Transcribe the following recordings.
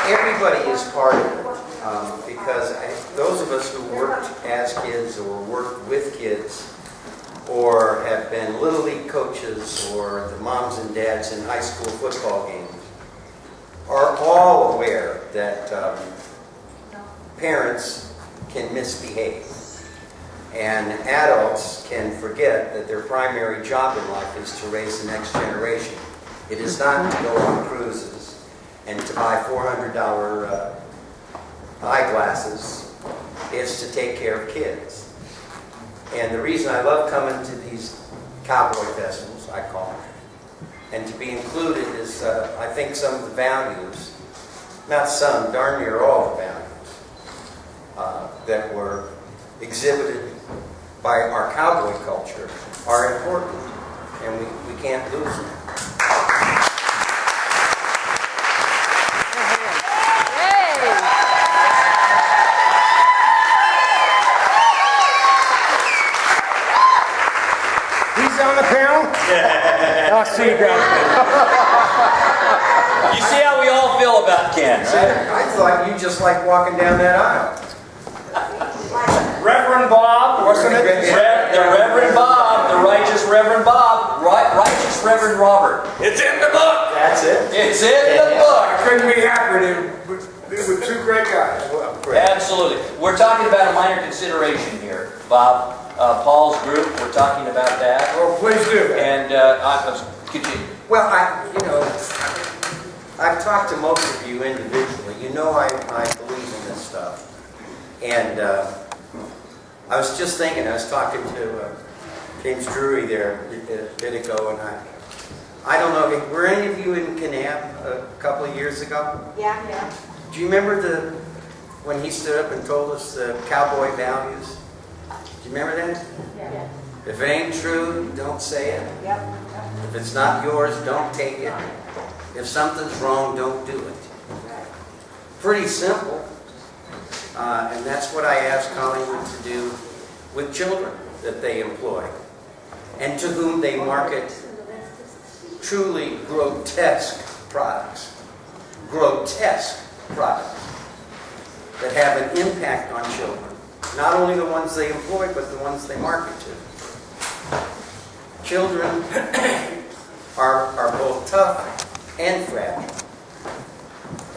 everybody is part of it, because those of us who worked as kids or worked with kids or have been Little League coaches or the moms and dads in high school football games are all aware that parents can misbehave and adults can forget that their primary job in life is to raise the next generation. It is not to go on cruises and to buy $400 eyeglasses. It's to take care of kids. And the reason I love coming to these Cowboy Festivals, I call them, and to be included is, I think some of the values, not some, darn near all the values that were exhibited by our cowboy culture are important, and we can't lose them. On the panel? I'll see you guys. You see how we all feel about Ken. I thought you just like walking down that aisle. Reverend Bob, wasn't it? The Reverend Bob, the righteous Reverend Bob, righteous Reverend Robert. It's in the book. That's it. It's in the book. I couldn't be happier. They were two great guys. Absolutely. We're talking about a minor consideration here, Bob. Paul's group, we're talking about that. Oh, please do. And continue. Well, I've talked to most of you individually. You know I believe in this stuff. And I was just thinking, I was talking to James Drury there a bit ago, and I don't know, were any of you in Kanab a couple of years ago? Yeah. Do you remember when he stood up and told us the cowboy values? Do you remember that? Yeah. If it ain't true, don't say it. Yep. If it's not yours, don't take it. If something's wrong, don't do it. Pretty simple. And that's what I ask Hollywood to do with children that they employ and to whom they market truly grotesque products. Grotesque products that have an impact on children. Not only the ones they employ, but the ones they market to. Children are both tough and fragile.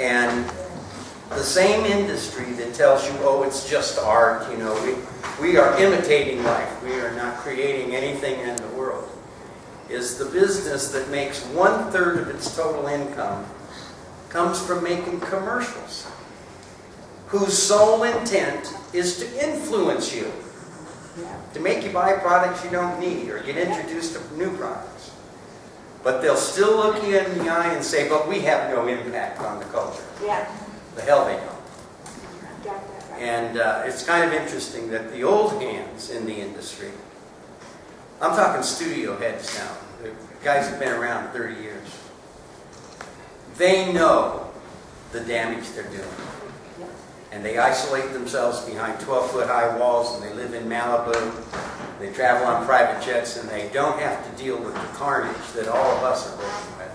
And the same industry that tells you, oh, it's just art, you know, we are imitating life, we are not creating anything in the world, is the business that makes 1/3 of its total income comes from making commercials, whose sole intent is to influence you, to make you buy products you don't need or get introduced to new products. But they'll still look you in the eye and say, but we have no impact on the culture. Yeah. The hell they don't. And it's kind of interesting that the old hands in the industry, I'm talking studio heads now, the guys who've been around 30 years, they know the damage they're doing. And they isolate themselves behind 12-foot-high walls, and they live in Malibu. They travel on private jets, and they don't have to deal with the carnage that all of us are working with.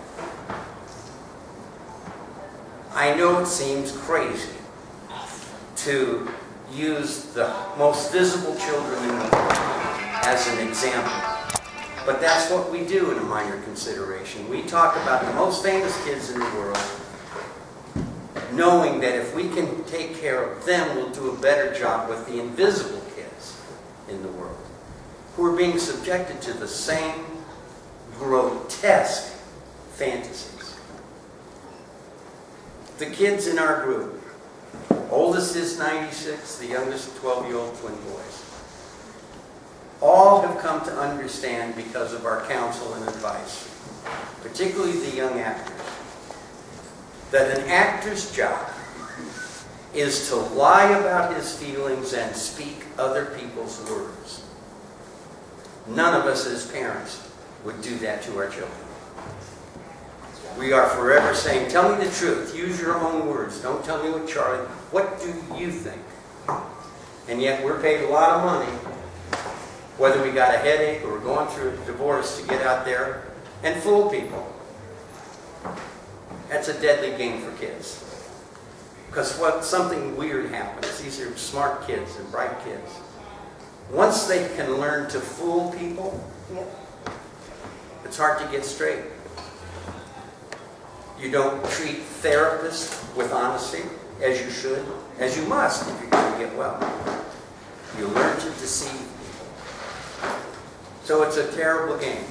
I know it seems crazy to use the most visible children in the world as an example, but that's what we do in a minor consideration. We talk about the most famous kids in the world, knowing that if we can take care of them, we'll do a better job with the invisible kids in the world, who are being subjected to the same grotesque fantasies. The kids in our group, oldest is 96, the youngest 12-year-old twin boys, all have come to understand because of our counsel and advice, particularly the young actors, that an actor's job is to lie about his feelings and speak other people's words. None of us as parents would do that to our children. We are forever saying, tell me the truth, use your own words, don't tell me what do you think? And yet we're paid a lot of money, whether we got a headache or we're going through a divorce, to get out there and fool people. That's a deadly game for kids. Because something weird happens. These are smart kids and bright kids. Once they can learn to fool people, it's hard to get straight. You don't treat therapists with honesty, as you should, as you must if you're going to get well. You learn to deceive people. So it's a terrible game.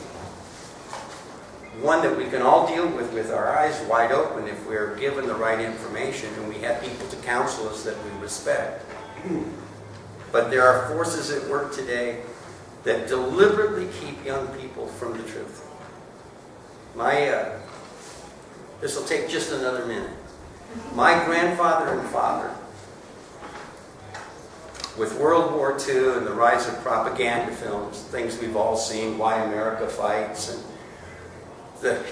One that we can all deal with our eyes wide open if we're given the right information and we have people to counsel us that we respect. But there are forces at work today that deliberately keep young people from the truth. This will take just another minute. My grandfather and father, with World War II and the rise of propaganda films, things we've all seen, Why America Fights, and the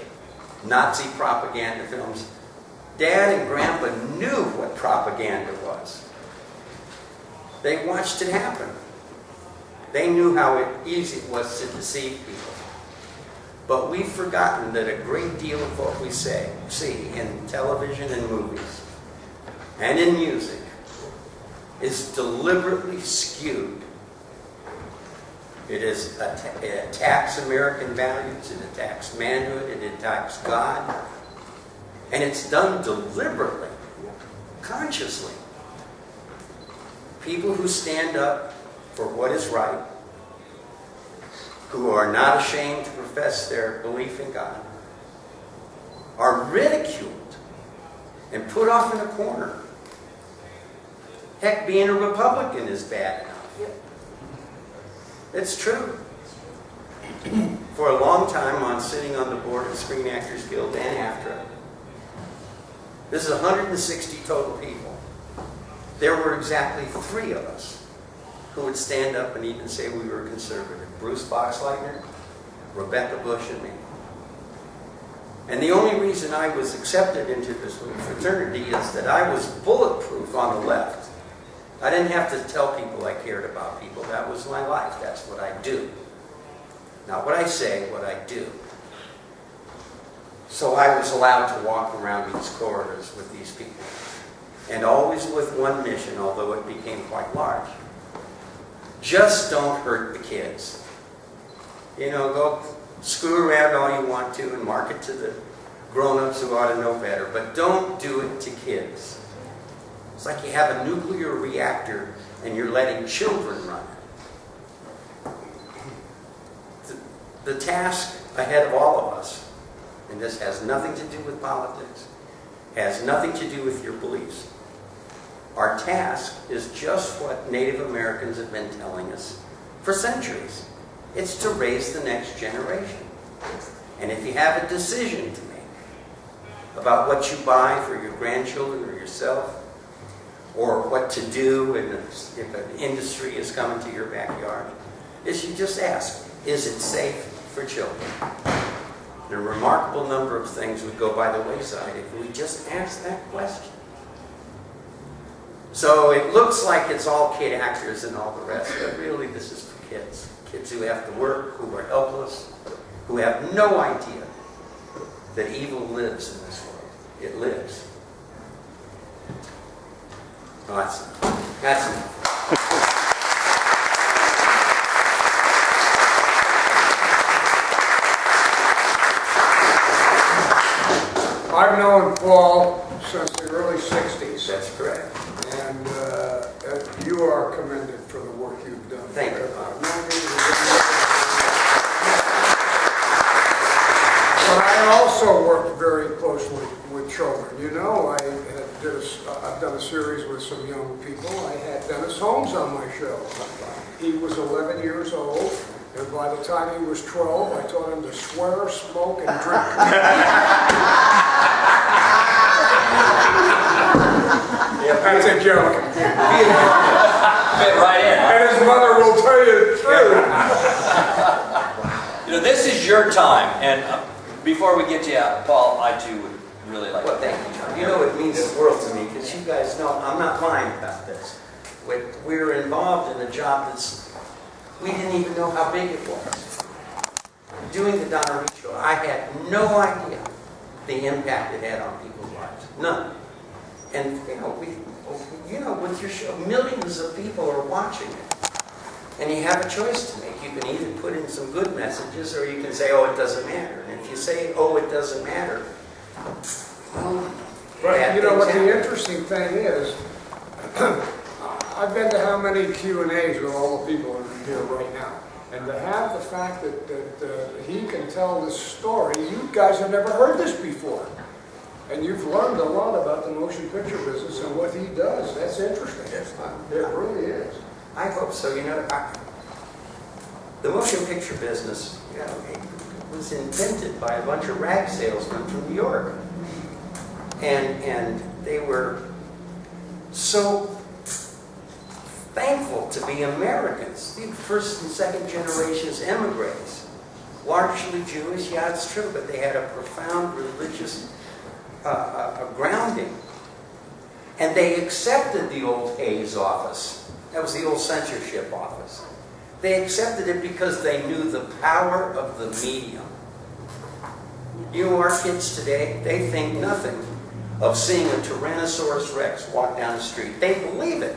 Nazi propaganda films, Dad and Grandpa knew what propaganda was. They watched it happen. They knew how easy it was to deceive people. But we've forgotten that a great deal of what we see in television and movies and in music is deliberately skewed. It attacks American values, it attacks manhood, it attacks God, and it's done deliberately, consciously. People who stand up for what is right, who are not ashamed to profess their belief in God, are ridiculed and put off in a corner. Heck, being a Republican is bad enough. It's true. For a long time, on sitting on the board of Screen Actors Guild and AFTRA, this is 160 total people. There were exactly 3 of us who would stand up and even say we were conservative. Bruce Boxleitner, Rebecca Bush, and me. And the only reason I was accepted into this fraternity is that I was bulletproof on the left. I didn't have to tell people I cared about people. That was my life. That's what I do. Not what I say, what I do. So I was allowed to walk around these corridors with these people. And always with one mission, although it became quite large. Just don't hurt the kids. You know, go screw around all you want to and market to the grown-ups who ought to know better, but don't do it to kids. It's like you have a nuclear reactor and you're letting children run it. The task ahead of all of us, and this has nothing to do with politics, has nothing to do with your beliefs. Our task is just what Native Americans have been telling us for centuries. It's to raise the next generation. And if you have a decision to make about what you buy for your grandchildren or yourself, or what to do if an industry is coming to your backyard, is you just ask, is it safe for children? And a remarkable number of things would go by the wayside if we just asked that question. So it looks like it's all kid actors and all the rest, but really this is for kids. Kids who have to work, who are helpless, who have no idea that evil lives in this world. It lives. Oh, that's enough. I've known Paul since the early 60s. That's correct. And you are commended for the work you've done. Thank you. But I also worked very closely with children. You know, I've done a series with some young people. I had Dennis Holmes on my show. He was 11 years old, and by the time he was 12, I taught him to swear, smoke, and drink. That's a joke. Fit right in. And his mother will tell you the truth. You know, this is your time, and before we get you out, Paul, I too would really like Well, to thank you, John. You know, it means the world to me, because you guys know I'm not lying about this. We're involved in a job we didn't even know how big it was. Doing the Donna Reed show, I had no idea the impact it had on people's lives. None. And, with your show, millions of people are watching it. And you have a choice to make. You can either put in some good messages, or you can say, oh, it doesn't matter. And if you say, oh, it doesn't matter, well, But you know what the happen. interesting thing is, I've been to how many Q&As with all the people that are here right now. And to have the fact that he can tell this story, you guys have never heard this before. And you've learned a lot about the motion picture business and what he does. That's interesting. It really is. I hope so. The motion picture business, it was invented by a bunch of rag salesmen from New York. And they were so thankful to be Americans. The first and second generations emigres. Largely Jewish, yeah, it's true, but they had a profound religious grounding. And they accepted the old Hayes office. That was the old censorship office. They accepted it because they knew the power of the medium. Our kids today, they think nothing of seeing a Tyrannosaurus Rex walk down the street. They believe it.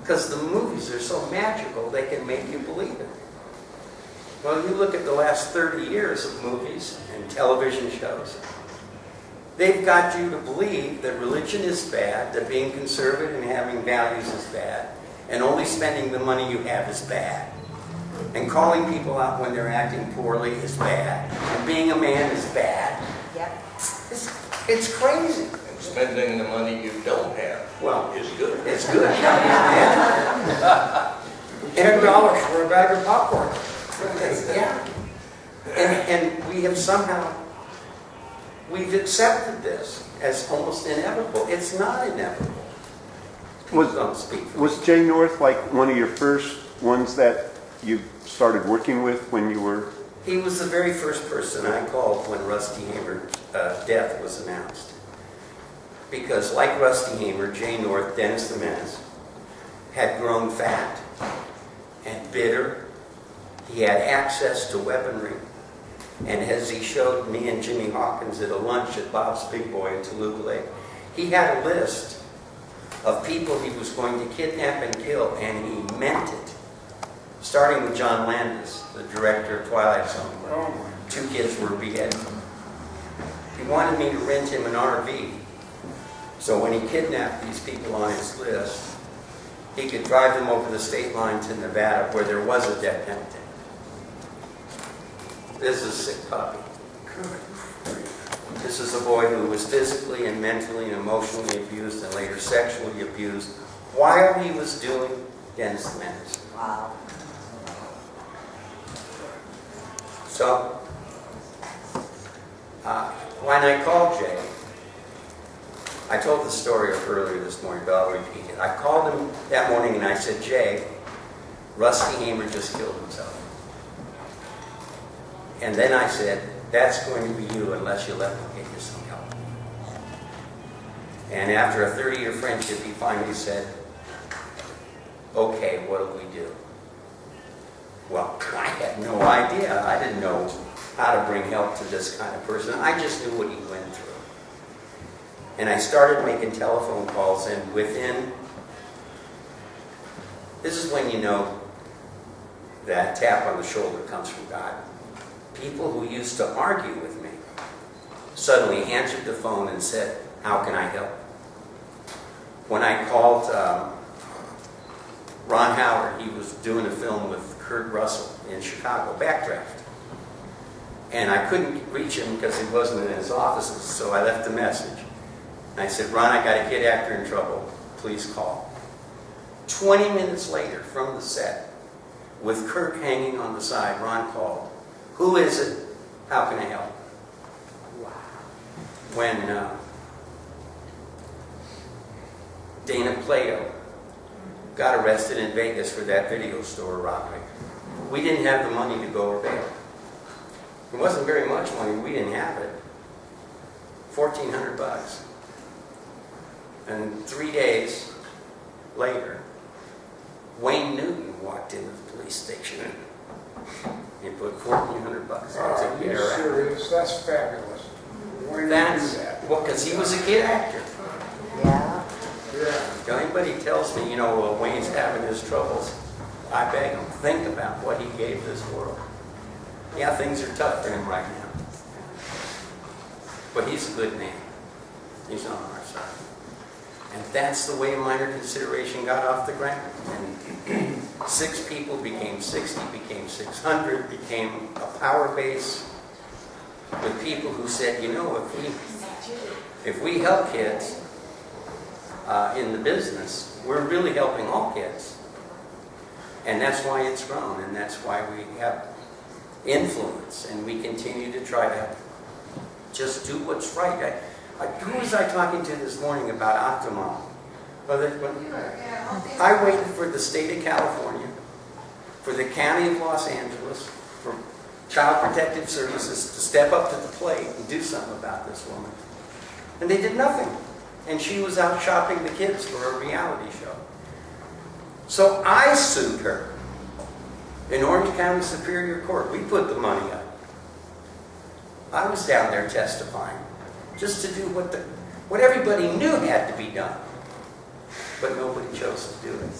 Because the movies are so magical, they can make you believe it. Well, you look at the last 30 years of movies and television shows. They've got you to believe that religion is bad, that being conservative and having values is bad, and only spending the money you have is bad. And calling people out when they're acting poorly is bad. And being a man is bad. Yep. It's crazy. And spending the money you don't have is good. It's good. Yeah. $10 for a bag of popcorn. Yeah. And we have somehow, we've accepted this as almost inevitable. It's not inevitable. Don't speak for Was me. Jay North like one of your first ones that you started working with when you were? He was the very first person I called when Rusty Hamer's death was announced. Because like Rusty Hamer, Jay North, Dennis the Menace, had grown fat and bitter. He had access to weaponry. And as he showed me and Jimmy Hawkins at a lunch at Bob's Big Boy in Toluca Lake, he had a list of people he was going to kidnap and kill, and he meant it. Starting with John Landis, the director of Twilight Zone, where 2 kids were beheaded. He wanted me to rent him an RV, so when he kidnapped these people on his list, he could drive them over the state line to Nevada, where there was a death penalty. This is a sick puppy. This is a boy who was physically and mentally and emotionally abused and later sexually abused while he was doing Dennis the Menace. Wow. So, when I called Jay, I told the story earlier this morning, but I'll repeat it. I called him that morning and I said, Jay, Rusty Hamer just killed himself. And then I said, that's going to be you unless you let me get you some help. And after a 30-year friendship, he finally said, okay, what do we do? Well, I had no idea. I didn't know how to bring help to this kind of person. I just knew what he went through. And I started making telephone calls, and this is when you know that tap on the shoulder comes from God. People who used to argue with me suddenly answered the phone and said, how can I help? When I called Ron Howard, he was doing a film with Kurt Russell in Chicago, Backdraft. And I couldn't reach him because he wasn't in his offices, so I left a message. And I said, Ron, I got a kid actor in trouble. Please call. 20 minutes later, from the set, with Kirk hanging on the side, Ron called. Who is it? How can I help? Wow. When Dana Plato got arrested in Vegas for that video store robbery, we didn't have the money to go bail. It wasn't very much money. We didn't have it. $1,400. And 3 days later, Wayne Newton walked into the police station. He put $1,400. Are you serious? That's fabulous. Why did you do that? Well, because he was a kid actor. everybody tells me, well, Wayne's having his troubles, I beg him, think about what he gave this world. Yeah, things are tough for him right now. But he's a good man. He's on our side. And that's the way minor consideration got off the ground. And 6 people became 60, became 600, became a power base with people who said, if we help kids in the business, we're really helping all kids. And that's why it's grown, and that's why we have influence, and we continue to try to just do what's right. Who was I talking to this morning about Optimum? I waited for the state of California, for the county of Los Angeles, for Child Protective Services to step up to the plate and do something about this woman. And they did nothing. And she was out shopping the kids for a reality show. So I sued her in Orange County Superior Court. We put the money up. I was down there testifying just to do what everybody knew had to be done. But nobody chose to do it.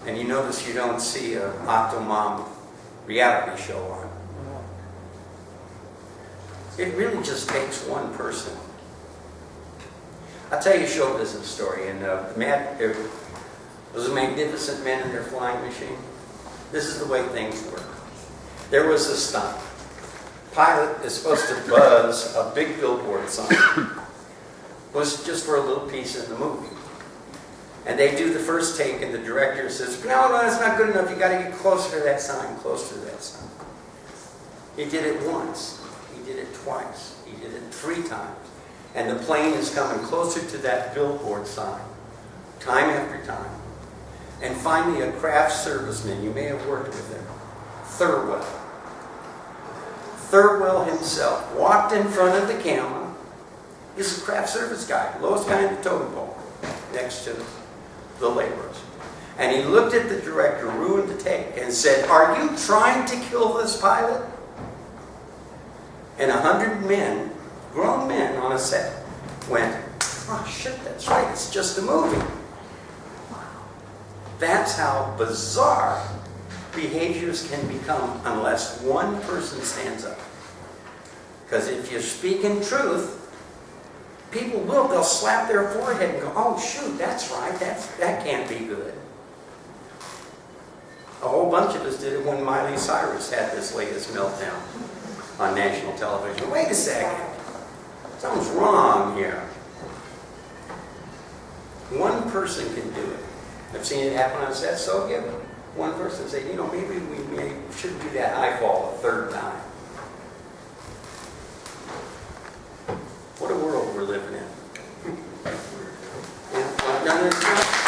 And you notice you don't see an Octomom reality show on. It really just takes one person. I'll tell you a show business story. And those magnificent men in their flying machine. This is the way things work. There was a stunt. Pilot is supposed to buzz a big billboard sign. It was just for a little piece in the movie. And they do the first take, and the director says, no, that's not good enough. You got to get closer to that sign, closer to that sign. He did it once. He did it twice. He did it 3 times. And the plane is coming closer to that billboard sign, time after time. And finally, a craft serviceman, you may have worked with him, Thurwell himself walked in front of the camera. He's a craft service guy, lowest guy in the totem pole, next to the laborers. And he looked at the director, ruined the take, and said, are you trying to kill this pilot? And 100 men, grown men on a set, went, oh shit, that's right, it's just a movie. That's how bizarre behaviors can become unless one person stands up. Because if you're speaking truth, people they'll slap their forehead and go, oh shoot, that's right, that can't be good. A whole bunch of us did it when Miley Cyrus had this latest meltdown on national television. Wait a second, something's wrong here. One person can do it. I've seen it happen on set, so give one person say, maybe we shouldn't do that high fall a 3rd time. What a world we're living in. Yeah, well,